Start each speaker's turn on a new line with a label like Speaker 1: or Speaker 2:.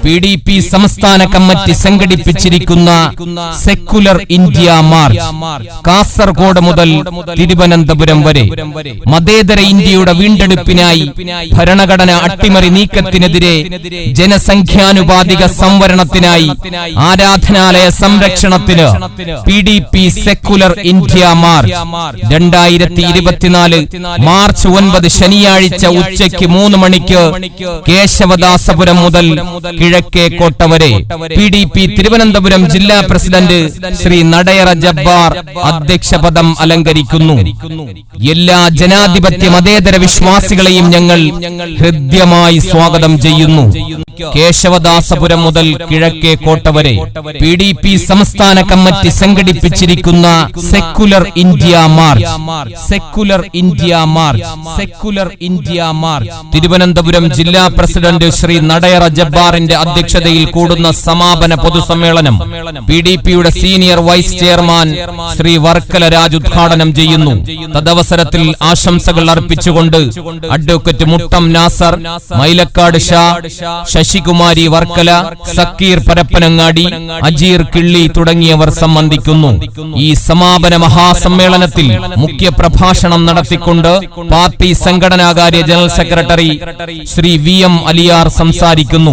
Speaker 1: PDP സംസ്ഥാന കമ്മിറ്റി സംഘടിപ്പിച്ചിരിക്കുന്ന സെക്കുലർ ഇന്ത്യ മാർച്ച് കാസർഗോഡ് മുതൽ തിരുവനന്തപുരം വരെ മതേതര ഇന്ത്യയുടെ വീണ്ടെടുപ്പിനായി ഭരണഘടന അട്ടിമറി നീക്കത്തിനെതിരെ ജനസംഖ്യാനുപാതിക സംവരണത്തിനായി ആരാധനാലയ സംരക്ഷണത്തിന് PDP secular India March 2024 March 9 ശനിയാഴ്ച ഉച്ചയ്ക്ക് 3 മണിക്ക് കേശവദാസപുരം മുതൽ കിഴക്കേ കോട്ട വരെ PDP തിരുവനന്തപുരം ജില്ലാ പ്രസിഡന്റ് ശ്രീ നടയറ ജബ്ബാർ അധ്യക്ഷപദം അലങ്കരിക്കുന്നു. എല്ലാ ജനാധിപത്യ മതേതര വിശ്വാസികളെയും ഞങ്ങൾ ഹൃദ്യമായി സ്വാഗതം ചെയ്യുന്നു. കേശവദാസപുരം മുതൽ കിഴക്കേ കോട്ട വരെ PDP സംസ്ഥാന കമ്മിറ്റി സംഘടിപ്പിച്ചിരിക്കുന്ന സെക്കുലർ ഇന്ത്യ മാർച്ച് തിരുവനന്തപുരം ജില്ലാ പ്രസിഡന്റ് ശ്രീ നടയറ ജബ്ബാറിന്റെ അധ്യക്ഷതയിൽ കൂടുന്ന സമാപന പൊതുസമ്മേളനം PDPയുടെ senior vice chairman Shri Varkala Raj ഉദ്ഘാടനം ചെയ്യുന്നു. തദവസരത്തിൽ ആശംസകൾ അർപ്പിച്ചുകൊണ്ട് അഡ്വക്കേറ്റ് മുട്ടം നാസർ, മൈലക്കാട് ഷാ, ശശികുമാരി വർക്കല, സക്കീർ പരപ്പനങ്ങാടി, അജീർ കിള്ളി തുടങ്ങിയവർ സംബന്ധിക്കുന്നു. ഈ സമാപന മഹാസമ്മേളനത്തിൽ മുഖ്യ പ്രഭാഷണം നടത്തിക്കൊണ്ട് പാർട്ടി സംഘടനാകാര്യ general secretary Shri VM Aliyar സംസാരിക്കുന്നു.